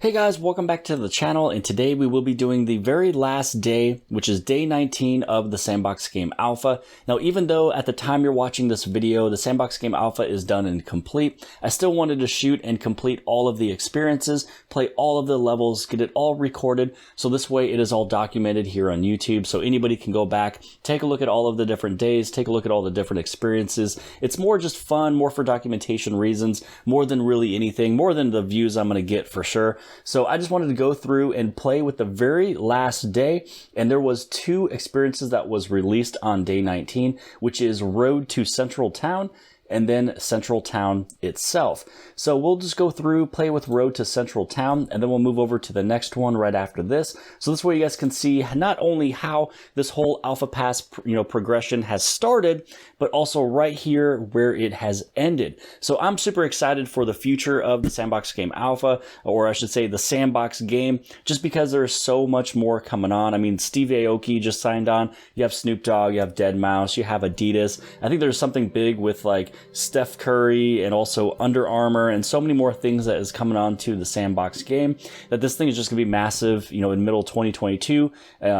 Hey guys, welcome back to the channel, and today we will be doing the very last day, which is day 19 of the Sandbox game alpha. Now, even though at the time you're watching this video, the Sandbox game alpha is done and complete, I still wanted to shoot and complete all of the experiences, play all of the levels, get it all recorded, so this way it is all documented here on YouTube, so anybody can go back, take a look at all of the different days, take a look at all the different experiences. It's more just fun, more for documentation reasons, more than really anything, more than the views I'm going to get for sure. So I just wanted to go through and play with the very last day, and there was 2 experiences that was released on day 19, which is Road to Central Town and then Central Town itself. So we'll just go through, play with Road to Central Town, and then we'll move over to the next one right after this. So this way you guys can see not only how this whole Alpha Pass, progression has started, but also right here where it has ended. So I'm super excited for the future of the Sandbox game Alpha, or I should say the Sandbox game, just because there's so much more coming on. I mean, Steve Aoki just signed on. You have Snoop Dogg, you have Deadmau5, you have Adidas. I think there's something big with like Steph Curry and also Under Armour and so many more things that is coming on to the Sandbox game, that this thing is just gonna be massive, in middle 2022,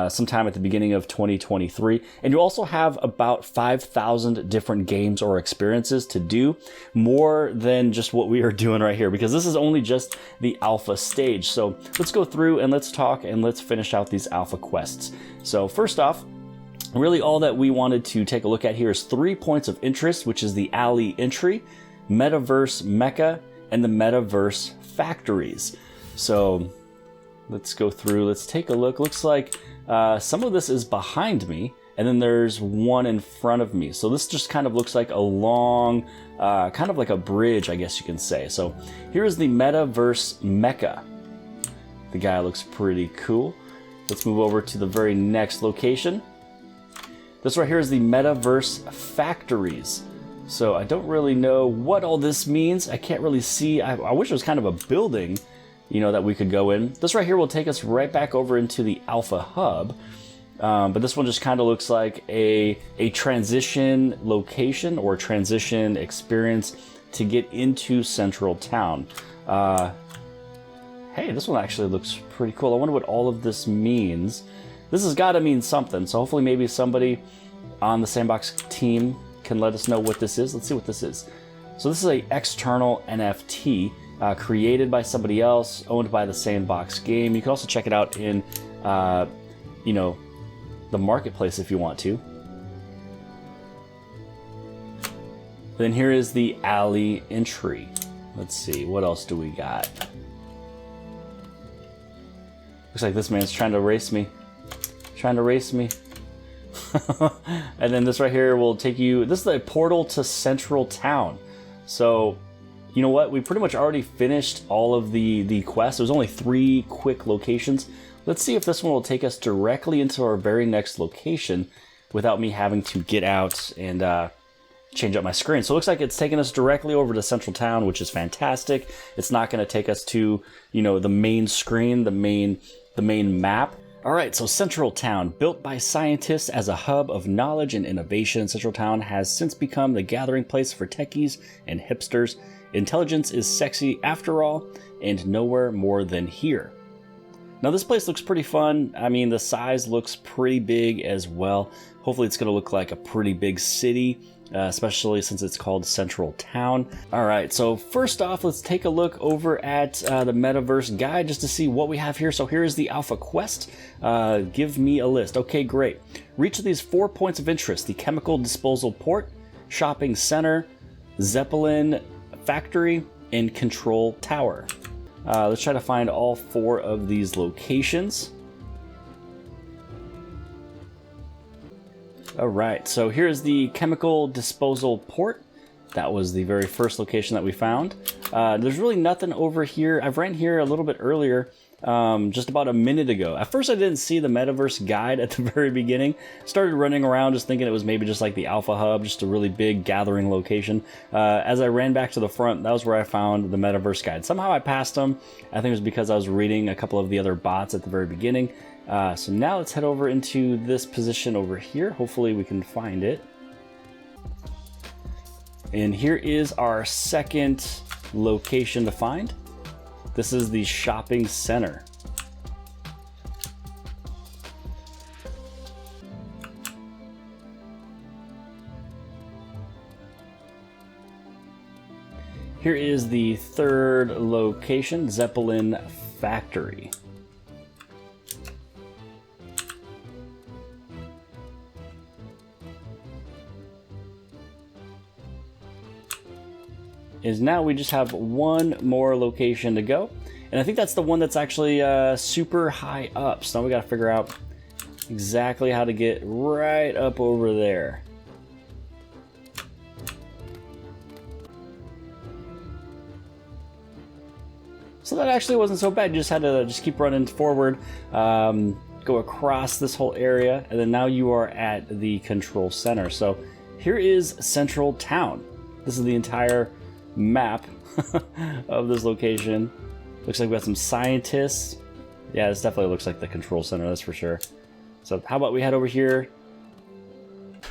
sometime at the beginning of 2023. And you also have about 5,000 different games or experiences to do, more than just what we are doing right here, because this is only just the alpha stage. So let's go through and let's talk and let's finish out these alpha quests. So first off, really all that we wanted to take a look at here is 3 points of interest, which is the alley entry, Metaverse Mecca, and the Metaverse factories. So let's go through, let's take a look. Looks like some of this is behind me, and then there's one in front of me. So this just kind of looks like a long, kind of like a bridge, I guess you can say. So here's the Metaverse Mecca. The guy looks pretty cool. Let's move over to the very next location. This right here is the Metaverse factories. So I don't really know what all this means. I can't really see. I wish it was kind of a building, that we could go in. This right here will take us right back over into the Alpha Hub. But this one just kind of looks like a transition location or transition experience to get into Central Town. Hey, this one actually looks pretty cool. I wonder what all of this means. This has got to mean something, so hopefully maybe somebody on the Sandbox team can let us know what this is. Let's see what this is. So this is an external NFT created by somebody else, owned by the Sandbox game. You can also check it out in, the marketplace if you want to. Then here is the alley entry. Let's see, what else do we got? Looks like this man's trying to race me. And then this right here will take you, this is the portal to Central Town. So you know what, we pretty much already finished all of the quests. There's only 3 quick locations. Let's see if this one will take us directly into our very next location without me having to get out and change up my screen. So it looks like it's taking us directly over to Central Town, which is fantastic. It's not going to take us to the main screen, the main map. All right, so Central Town, built by scientists as a hub of knowledge and innovation, Central Town has since become the gathering place for techies and hipsters. Intelligence is sexy after all, and nowhere more than here. Now this place looks pretty fun. I mean, the size looks pretty big as well. Hopefully it's gonna look like a pretty big city, especially since it's called Central Town. All right, so first off, let's take a look over at the Metaverse guide just to see what we have here. So here's the Alpha Quest. Give me a list. Okay, great. Reach these 4 points of interest: the Chemical Disposal Port, Shopping Center, Zeppelin Factory, and Control Tower. Let's try to find all 4 of these locations. All right, so here's the Chemical Disposal Port. That was the very first location that we found. There's really nothing over here. I've ran here a little bit earlier, just about a minute ago. At first I didn't see the Metaverse guide at the very beginning. Started running around just thinking it was maybe just like the Alpha Hub, just a really big gathering location. As I ran back to the front, that was where I found the Metaverse guide. Somehow I passed them. I think it was because I was reading a couple of the other bots at the very beginning. So now let's head over into this position over here. Hopefully we can find it. And here is our second location to find. This is the shopping center. Here is the third location, Zeppelin Factory. Is now we just have one more location to go, and I think that's the one that's actually super high up. So now we got to figure out exactly how to get right up over there. So that actually wasn't so bad. You just had to keep running forward, go across this whole area, and then now you are at the control center. So here is Central Town. This is the entire map of this location. Looks like we got some scientists. Yeah, this definitely looks like the control center, that's for sure. So how about we head over here.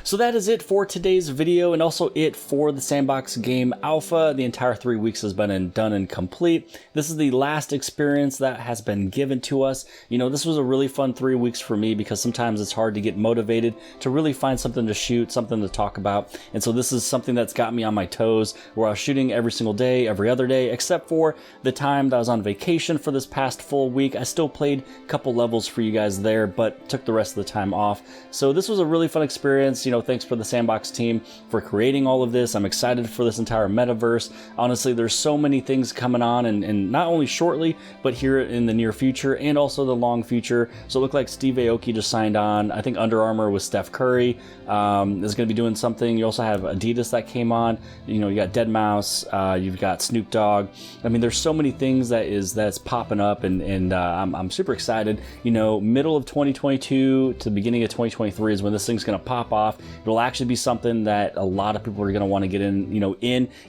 So that is it for today's video, and also it for the Sandbox game alpha. The entire 3 weeks has been done and complete. This is the last experience that has been given to us. You know, this was a really fun 3 weeks for me because sometimes it's hard to get motivated to really find something to shoot, something to talk about. And so this is something that's got me on my toes, where I was shooting every single day, every other day, except for the time that I was on vacation for this past full week. I still played a couple levels for you guys there, but took the rest of the time off. So this was a really fun experience. You know, thanks for the Sandbox team for creating all of this. I'm excited for this entire metaverse. Honestly, there's so many things coming on, and not only shortly, but here in the near future and also the long future. So it looked like Steve Aoki just signed on. I think Under Armour with Steph Curry is going to be doing something. You also have Adidas that came on. You know, you got Deadmau5, you've got Snoop Dogg. I mean, there's so many things that's popping up, and I'm super excited. You know, middle of 2022 to the beginning of 2023 is when this thing's going to pop off. It'll actually be something that a lot of people are going to want to get in, you know,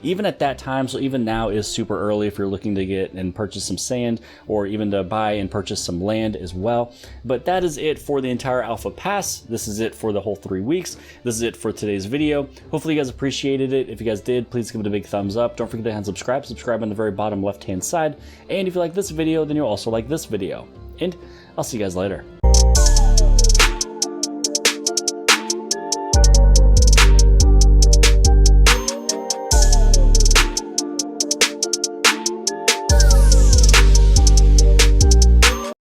even at that time. So even now is super early if you're looking to get and purchase some sand, or even to buy and purchase some land as well. But that is it for the entire alpha pass. This is it for the whole 3 weeks. This is it for today's video. Hopefully you guys appreciated it. If you guys did, please give it a big thumbs up. Don't forget to hit subscribe on the very bottom left hand side. And if you like this video, then you'll also like this video. And I'll see you guys later.